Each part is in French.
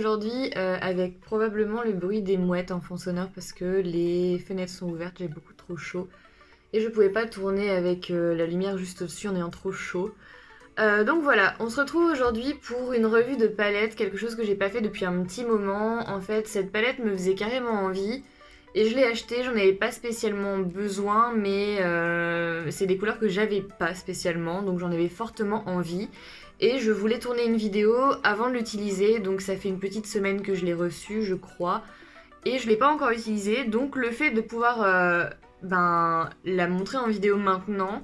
aujourd'hui avec probablement le bruit des mouettes en fond sonore parce que les fenêtres sont ouvertes, j'ai beaucoup trop chaud. Et je pouvais pas tourner avec la lumière juste au-dessus en ayant trop chaud. Donc voilà, on se retrouve aujourd'hui pour une revue de palette, quelque chose que j'ai pas fait depuis un petit moment. En fait, cette palette me faisait carrément envie. Et je l'ai achetée, j'en avais pas spécialement besoin, mais c'est des couleurs que j'avais pas spécialement, donc j'en avais fortement envie. Et je voulais tourner une vidéo avant de l'utiliser, donc ça fait une petite semaine que je l'ai reçue, je crois. Et je l'ai pas encore utilisée, donc le fait de pouvoir la montrer en vidéo maintenant,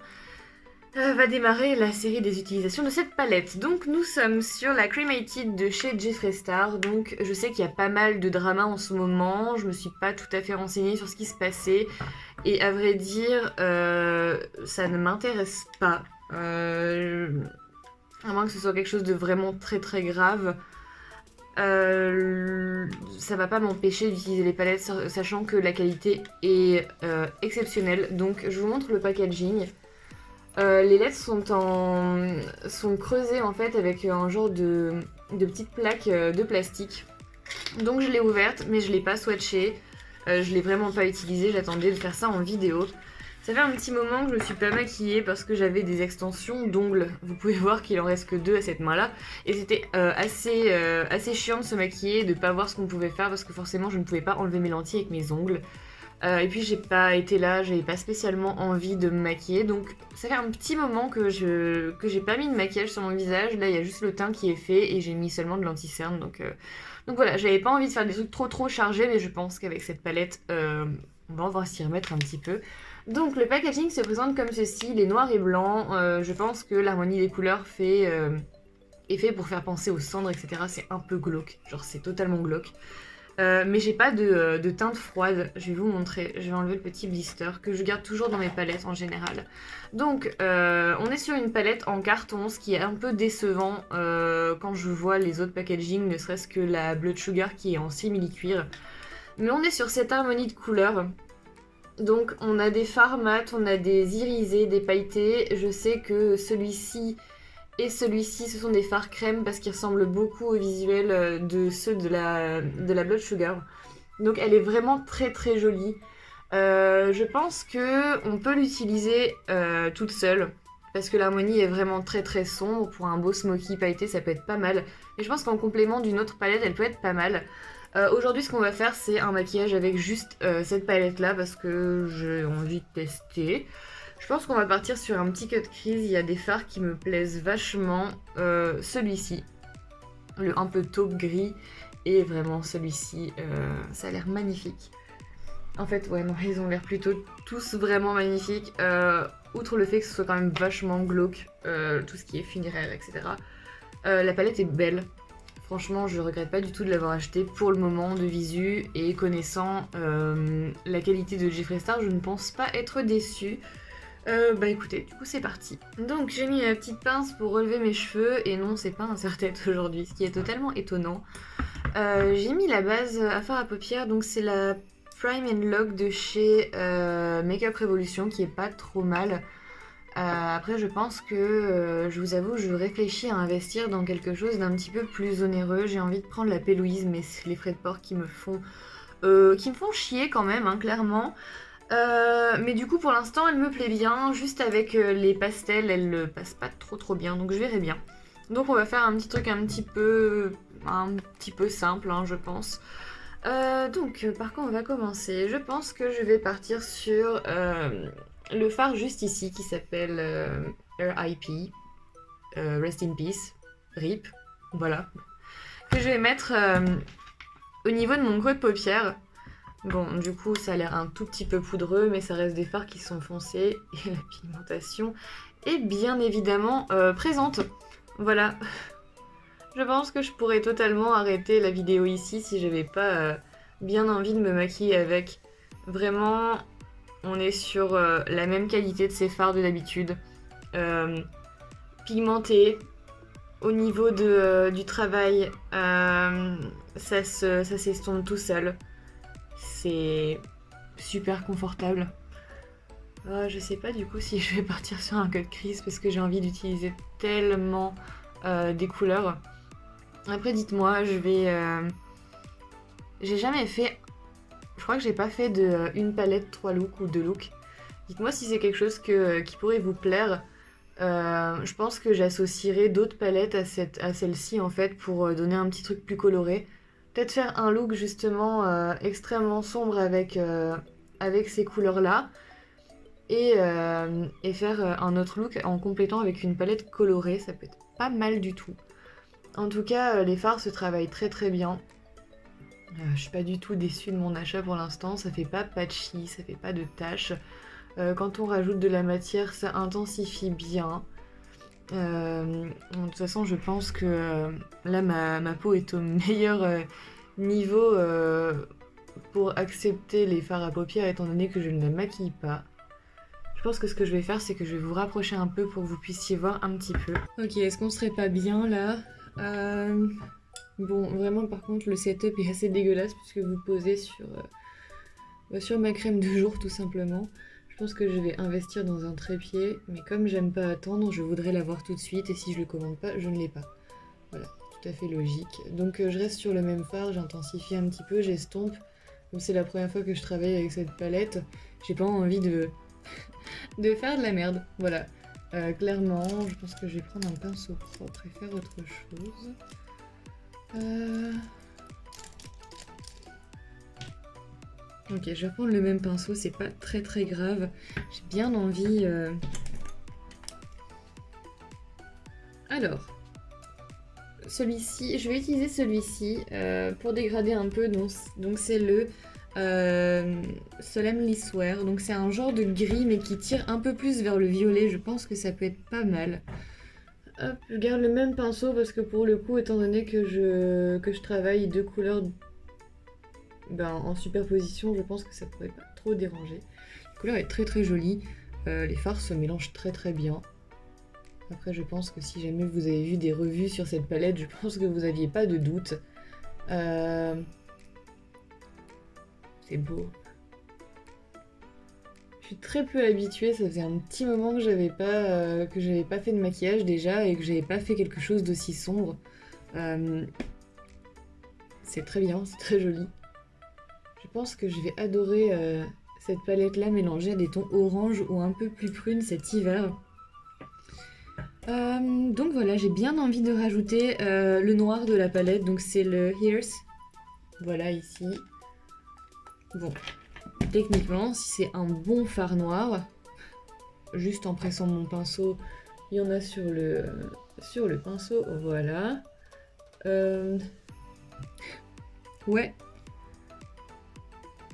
va démarrer la série des utilisations de cette palette. Donc nous sommes sur la Cremated de chez Jeffree Star. Donc je sais qu'il y a pas mal de drama en ce moment. Je me suis pas tout à fait renseignée sur ce qui se passait. Et à vrai dire, ça ne m'intéresse pas. À moins que ce soit quelque chose de vraiment très très grave. Ça va pas m'empêcher d'utiliser les palettes, sachant que la qualité est exceptionnelle. Donc je vous montre le packaging. Les lettres sont creusées en fait avec un genre de petites plaques de plastique. Donc je l'ai ouverte mais je l'ai pas swatchée. Je l'ai vraiment pas utilisée, j'attendais de faire ça en vidéo. Ça fait un petit moment que je me suis pas maquillée parce que j'avais des extensions d'ongles. Vous pouvez voir qu'il en reste que 2 à cette main-là. Et c'était assez chiant de se maquiller, de pas voir ce qu'on pouvait faire parce que forcément je ne pouvais pas enlever mes lentilles avec mes ongles. Et puis j'ai pas été là, j'avais pas spécialement envie de me maquiller, donc ça fait un petit moment que j'ai pas mis de maquillage sur mon visage. Là il y a juste le teint qui est fait et j'ai mis seulement de l'anti-cerne, donc voilà, j'avais pas envie de faire des trucs trop chargés, mais je pense qu'avec cette palette on va s'y remettre un petit peu. Donc le packaging se présente comme ceci, il est noir et blanc. Je pense que l'harmonie des couleurs est fait pour faire penser aux cendres, etc. C'est un peu glauque, genre c'est totalement glauque. Mais j'ai pas de teinte froide, je vais vous montrer, je vais enlever le petit blister que je garde toujours dans mes palettes en général. Donc on est sur une palette en carton, ce qui est un peu décevant quand je vois les autres packaging, ne serait-ce que la Blood Sugar qui est en simili-cuir. Mais on est sur cette harmonie de couleurs. Donc on a des fards mat, on a des irisés, des pailletés. Je sais que celui-ci et celui-ci, ce sont des fards crème parce qu'ils ressemblent beaucoup au visuel de ceux de la Blood Sugar. Donc elle est vraiment très jolie. Je pense que on peut l'utiliser toute seule parce que l'harmonie est vraiment très sombre. Pour un beau smoky pailleté, ça peut être pas mal. Et je pense qu'en complément d'une autre palette, elle peut être pas mal. Aujourd'hui, ce qu'on va faire, c'est un maquillage avec juste cette palette-là parce que j'ai envie de tester. Je pense qu'on va partir sur un petit cut crease. Il y a des fards qui me plaisent vachement. Celui-ci, le un peu taupe gris, et vraiment celui-ci, ça a l'air magnifique. En fait, ouais, non, ils ont l'air plutôt tous vraiment magnifiques. Outre le fait que ce soit quand même vachement glauque, tout ce qui est funéraire, etc. La palette est belle. Franchement, je regrette pas du tout de l'avoir acheté pour le moment de visu, et connaissant la qualité de Jeffree Star, je ne pense pas être déçue. Bah écoutez, du coup c'est parti. Donc j'ai mis ma petite pince pour relever mes cheveux, et non, c'est pas un serre-tête aujourd'hui, ce qui est totalement étonnant. J'ai mis la base à fard à paupières, donc c'est la Prime and Lock de chez Makeup Revolution, qui est pas trop mal. Après je pense que, je vous avoue, je réfléchis à investir dans quelque chose d'un petit peu plus onéreux. J'ai envie de prendre la P-Louise, mais c'est les frais de port qui me font chier quand même, hein, clairement. Mais du coup pour l'instant elle me plaît bien, juste avec les pastels elle ne passe pas trop bien, donc je verrai bien. Donc on va faire un petit truc un petit peu simple, hein, je pense. Donc par quoi on va commencer? Je pense que je vais partir sur le fard juste ici qui s'appelle RIP, Rest in Peace, RIP, voilà. Que je vais mettre au niveau de mon creux de paupière. Bon, du coup, ça a l'air un tout petit peu poudreux, mais ça reste des fards qui sont foncés, et la pigmentation est bien évidemment présente. Voilà. Je pense que je pourrais totalement arrêter la vidéo ici si j'avais pas bien envie de me maquiller avec. Vraiment, on est sur la même qualité de ces fards de d'habitude. Pigmenté. Au niveau du travail, ça s'estompe tout seul. C'est super confortable. Je sais pas du coup si je vais partir sur un cut crease parce que j'ai envie d'utiliser tellement des couleurs. Après dites-moi, j'ai jamais fait... Je crois que j'ai pas fait de une palette, 3 looks ou 2 looks. Dites-moi si c'est quelque chose qui pourrait vous plaire. Je pense que j'associerai d'autres palettes à celle-ci en fait pour donner un petit truc plus coloré. Peut-être faire un look justement extrêmement sombre avec ces couleurs-là et faire un autre look en complétant avec une palette colorée, ça peut être pas mal du tout. En tout cas, les fards se travaillent très très bien. Je suis pas du tout déçue de mon achat pour l'instant, ça fait pas patchy, ça fait pas de taches. Quand on rajoute de la matière, ça intensifie bien. De toute façon, je pense que là, ma peau est au meilleur niveau pour accepter les fards à paupières étant donné que je ne la maquille pas. Je pense que ce que je vais faire, c'est que je vais vous rapprocher un peu pour que vous puissiez voir un petit peu. Ok, est-ce qu'on serait pas bien là Bon, vraiment, par contre, le setup est assez dégueulasse puisque vous posez sur ma crème de jour, tout simplement. Je pense que je vais investir dans un trépied, mais comme j'aime pas attendre, je voudrais l'avoir tout de suite et si je le commande pas, je ne l'ai pas. Voilà, tout à fait logique. Donc je reste sur le même fard, j'intensifie un petit peu, j'estompe. Comme c'est la première fois que je travaille avec cette palette, j'ai pas envie de faire de la merde. Voilà. Clairement, je pense que je vais prendre un pinceau propre et faire autre chose. Ok, je vais prendre le même pinceau, c'est pas très très grave. J'ai bien envie... Alors, celui-ci, je vais utiliser celui-ci pour dégrader un peu. Donc c'est le Solemnly Swear. Donc c'est un genre de gris mais qui tire un peu plus vers le violet. Je pense que ça peut être pas mal. Hop, je garde le même pinceau parce que pour le coup, étant donné que je travaille deux couleurs en superposition, je pense que ça pourrait pas trop déranger. La couleur est très très jolie. Les fards se mélangent très très bien. Après, je pense que si jamais vous avez vu des revues sur cette palette, je pense que vous n'aviez pas de doute. C'est beau. Je suis très peu habituée, ça faisait un petit moment que j'avais pas fait de maquillage déjà et que j'avais pas fait quelque chose d'aussi sombre. C'est très bien, c'est très joli. Je pense que je vais adorer cette palette-là mélangée à des tons orange ou un peu plus prune cet hiver. Donc voilà, j'ai bien envie de rajouter le noir de la palette, donc c'est le Hears. Voilà, ici. Bon, techniquement, si c'est un bon fard noir, juste en pressant mon pinceau, il y en a sur le pinceau, voilà. Ouais.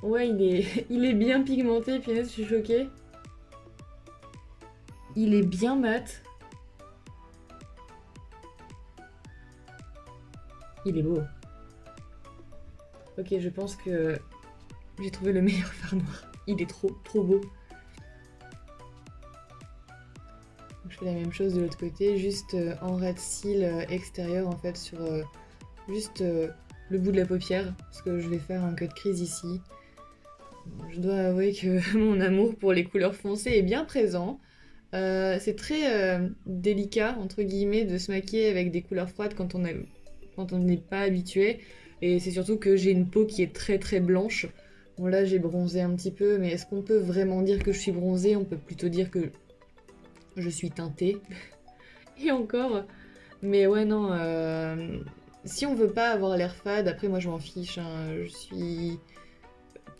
Ouais, il est bien pigmenté, punaise, je suis choquée. Il est bien mat. Il est beau. Ok, je pense que j'ai trouvé le meilleur fard noir. Il est trop, trop beau. Donc, je fais la même chose de l'autre côté, juste en ras de cils extérieur en fait, sur juste le bout de la paupière, parce que je vais faire un cut crease ici. Je dois avouer que mon amour pour les couleurs foncées est bien présent. C'est très délicat, entre guillemets, de se maquiller avec des couleurs froides quand on n'est pas habitué. Et c'est surtout que j'ai une peau qui est très très blanche. Bon là j'ai bronzé un petit peu, mais est-ce qu'on peut vraiment dire que je suis bronzée? On peut plutôt dire que je suis teintée. Et encore. Mais ouais non, si on veut pas avoir l'air fade, après moi je m'en fiche, hein, je suis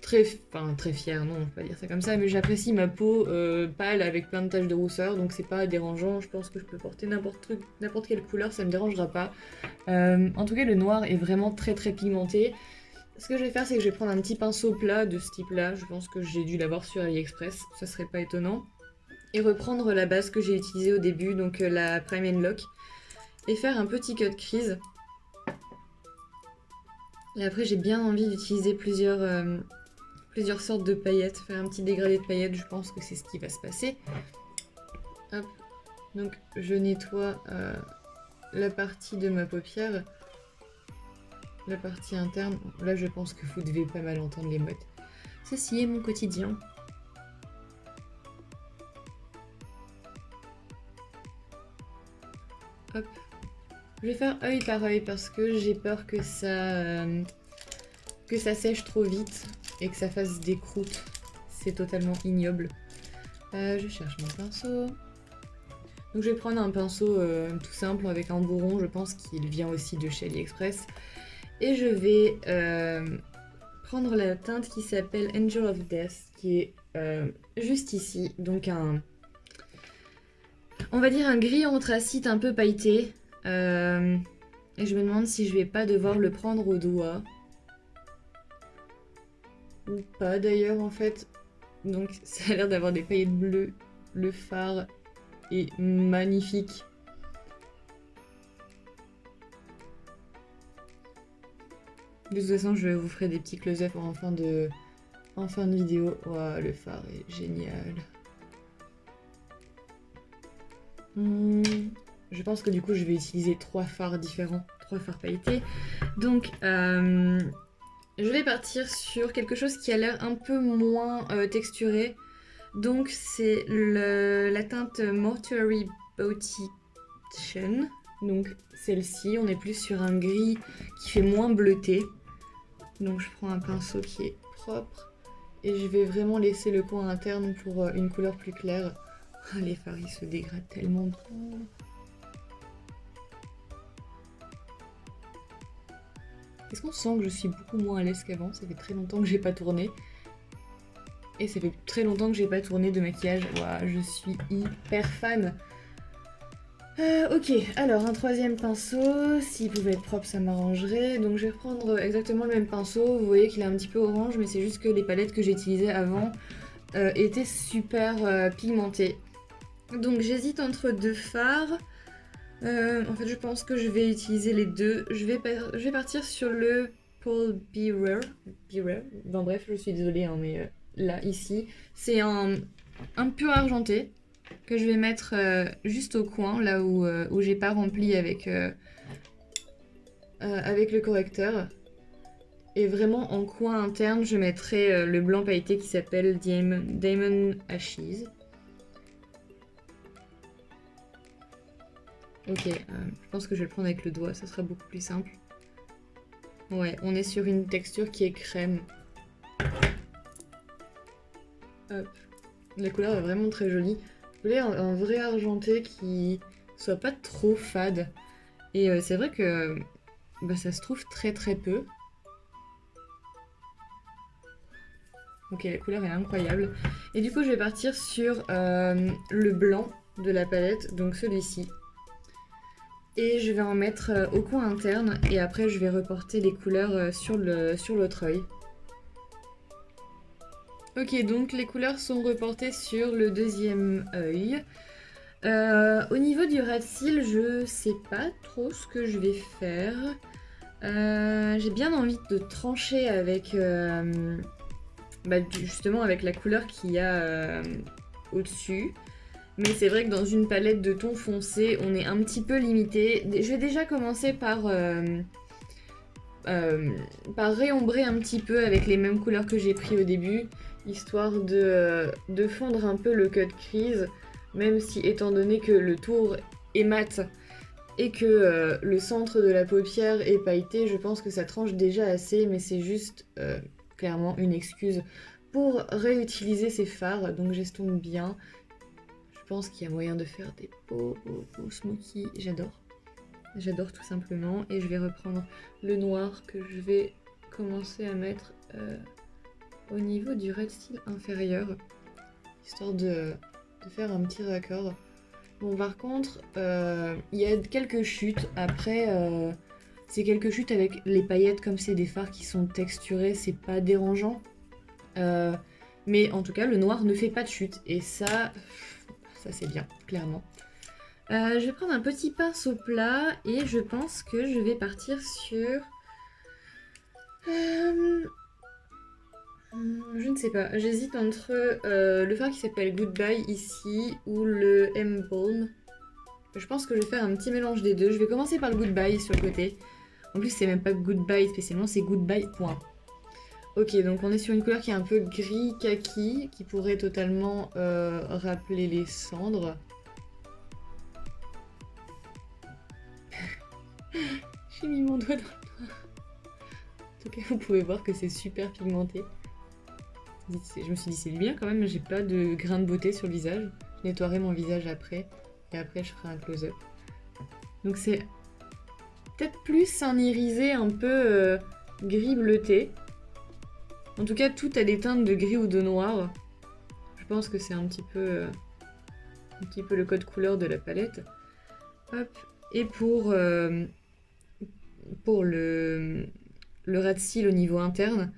très fière, non on peut pas dire ça comme ça, mais j'apprécie ma peau pâle avec plein de taches de rousseur, donc c'est pas dérangeant, je pense que je peux porter n'importe quelle couleur, ça me dérangera pas. En tout cas le noir est vraiment très très pigmenté. Ce que je vais faire, c'est que je vais prendre un petit pinceau plat de ce type-là, je pense que j'ai dû l'avoir sur AliExpress, ça serait pas étonnant, et reprendre la base que j'ai utilisée au début, donc la Prime and Lock, et faire un petit cut crease. Et après j'ai bien envie d'utiliser plusieurs sortes de paillettes, faire un petit dégradé de paillettes, je pense que c'est ce qui va se passer. Hop, donc je nettoie la partie de ma paupière, la partie interne. Là je pense que vous devez pas mal entendre les mouettes. Ceci est mon quotidien. Hop, Je vais faire œil par œil parce que j'ai peur que ça sèche trop vite et que ça fasse des croûtes. C'est totalement ignoble. Je cherche mon pinceau. Donc je vais prendre un pinceau tout simple avec un bourron, je pense qu'il vient aussi de chez AliExpress. Et je vais prendre la teinte qui s'appelle Angel of Death, qui est juste ici. Donc on va dire un gris anthracite un peu pailleté. Et je me demande si je vais pas devoir le prendre au doigt. Ou pas d'ailleurs en fait. Donc ça a l'air d'avoir des paillettes bleues. Le fard est magnifique. De toute façon, je vous ferai des petits close-up en fin de vidéo. Waouh, le phare est génial. Je pense que du coup, je vais utiliser 3 fards différents, 3 fards pailletés. Donc, je vais partir sur quelque chose qui a l'air un peu moins texturé. Donc, c'est la teinte Mortuary Beautician. Donc, celle-ci, on est plus sur un gris qui fait moins bleuté. Donc, je prends un pinceau qui est propre. Et je vais vraiment laisser le coin interne pour une couleur plus claire. Ah, les fards, ils se dégradent tellement bien. Est-ce qu'on sent que je suis beaucoup moins à l'aise qu'avant? Ça fait très longtemps que j'ai pas tourné. Et ça fait très longtemps que j'ai pas tourné de maquillage. Ouah, je suis hyper fan. Ok, alors un troisième pinceau. S'il pouvait être propre, ça m'arrangerait. Donc je vais reprendre exactement le même pinceau. Vous voyez qu'il est un petit peu orange, mais c'est juste que les palettes que j'utilisais avant étaient super pigmentées. Donc j'hésite entre 2 fards. En fait, je pense que je vais utiliser les deux. Je vais partir sur le Paul Bearer. Bon, bref, je suis désolée, hein, mais là, ici, c'est un pur argenté que je vais mettre juste au coin, là où j'ai pas rempli avec le correcteur. Et vraiment, en coin interne, je mettrai le blanc pailleté qui s'appelle Diamond Ashes. Ok, je pense que je vais le prendre avec le doigt, ça sera beaucoup plus simple. Ouais, on est sur une texture qui est crème. Hop. La couleur est vraiment très jolie. Je voulais un vrai argenté qui soit pas trop fade. Et c'est vrai que bah, ça se trouve très très peu. Ok, la couleur est incroyable. Et du coup, je vais partir sur le blanc de la palette, donc celui-ci. Et je vais en mettre au coin interne et après je vais reporter les couleurs sur l'autre œil. Ok, donc les couleurs sont reportées sur le deuxième œil. Au niveau du ras de cils, je sais pas trop ce que je vais faire. J'ai bien envie de trancher avec justement avec la couleur qu'il y a au-dessus. Mais c'est vrai que dans une palette de tons foncés, on est un petit peu limité. Je vais déjà commencer par réombrer un petit peu avec les mêmes couleurs que j'ai pris au début, histoire de fondre un peu le cut crease, même si étant donné que le tour est mat et que le centre de la paupière est pailleté, je pense que ça tranche déjà assez, mais c'est juste clairement une excuse pour réutiliser ces fards, donc j'estompe bien. Je pense qu'il y a moyen de faire des beaux smoky, j'adore tout simplement. Et je vais reprendre le noir que je vais commencer à mettre au niveau du ras de cils inférieur, histoire de faire un petit raccord. Bon, par contre, il y a quelques chutes. Après, c'est quelques chutes avec les paillettes, comme c'est des fards qui sont texturés, c'est pas dérangeant. Mais en tout cas, le noir ne fait pas de chute. Et ça c'est bien, clairement. Je vais prendre un petit pinceau plat et je pense que je vais partir sur... je ne sais pas, j'hésite entre le fard qui s'appelle Goodbye ici ou le M-Balm. Je pense que je vais faire un petit mélange des deux. Je vais commencer par le Goodbye sur le côté. En plus, c'est même pas Goodbye spécialement, c'est Goodbye point. Ok, donc on est sur une couleur qui est un peu gris kaki, qui pourrait totalement rappeler les cendres. j'ai mis mon doigt dans le noir. En tout cas, vous pouvez voir que c'est super pigmenté. Je me suis dit, c'est bien quand même, j'ai pas de grain de beauté sur le visage. Je nettoierai mon visage après, et après je ferai un close-up. Donc c'est peut-être plus un irisé un peu gris bleuté. En tout cas, tout a des teintes de gris ou de noir. Je pense que c'est un petit peu le code couleur de la palette. Hop. Et pour le ras de cils au niveau interne,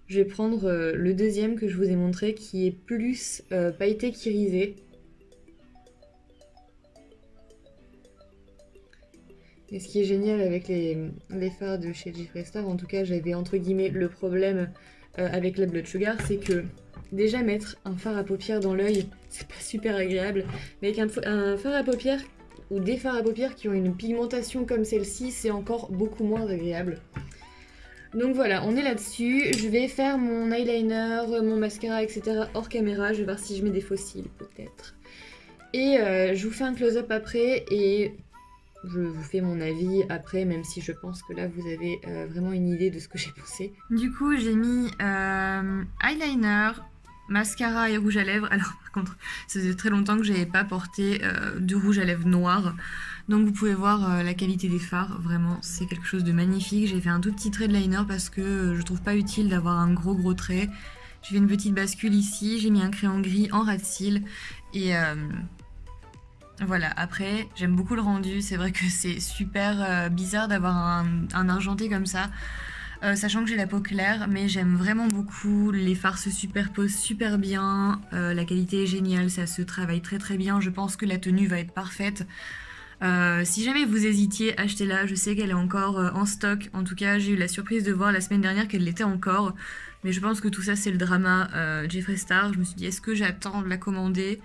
je vais prendre le deuxième que je vous ai montré qui est plus pailleté qu'irisé. Et ce qui est génial avec les fards de chez Jeffree Star, en tout cas j'avais entre guillemets le problème avec la Blood Sugar, c'est que déjà mettre un fard à paupières dans l'œil, c'est pas super agréable, mais avec un fard à paupières ou des fards à paupières qui ont une pigmentation comme celle-ci, c'est encore beaucoup moins agréable. Donc voilà, on est là-dessus. Je vais faire mon eyeliner, mon mascara, etc. hors caméra. Je vais voir si je mets des faux cils, peut-être. Et je vous fais un close-up après et je vous fais mon avis après, même si je pense que là, vous avez vraiment une idée de ce que j'ai pensé. Du coup, j'ai mis eyeliner, mascara et rouge à lèvres. Alors par contre, ça faisait très longtemps que j'avais pas porté de rouge à lèvres noir. Donc vous pouvez voir la qualité des fards, vraiment c'est quelque chose de magnifique. J'ai fait un tout petit trait de liner parce que je trouve pas utile d'avoir un gros trait. J'ai fait une petite bascule ici, j'ai mis un crayon gris en ras de cils et voilà. Après j'aime beaucoup le rendu, c'est vrai que c'est super bizarre d'avoir un argenté comme ça. Sachant que j'ai la peau claire, mais j'aime vraiment beaucoup, les fards se superposent super bien, la qualité est géniale, ça se travaille très bien, je pense que la tenue va être parfaite. Si jamais vous hésitiez, achetez-la, je sais qu'elle est encore en stock, en tout cas j'ai eu la surprise de voir la semaine dernière qu'elle l'était encore, mais je pense que tout ça c'est le drama Jeffree Star. Je me suis dit est-ce que j'attends de la commander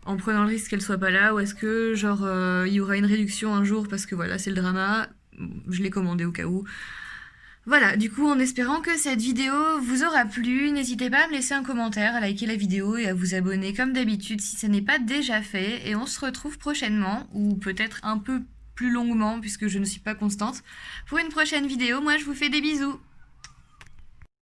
en prenant le risque qu'elle soit pas là, ou est-ce que genre il y aura une réduction un jour parce que voilà c'est le drama, je l'ai commandé au cas où. Voilà, du coup, en espérant que cette vidéo vous aura plu, n'hésitez pas à me laisser un commentaire, à liker la vidéo et à vous abonner comme d'habitude si ce n'est pas déjà fait. Et on se retrouve prochainement, ou peut-être un peu plus longuement puisque je ne suis pas constante, pour une prochaine vidéo. Moi, je vous fais des bisous.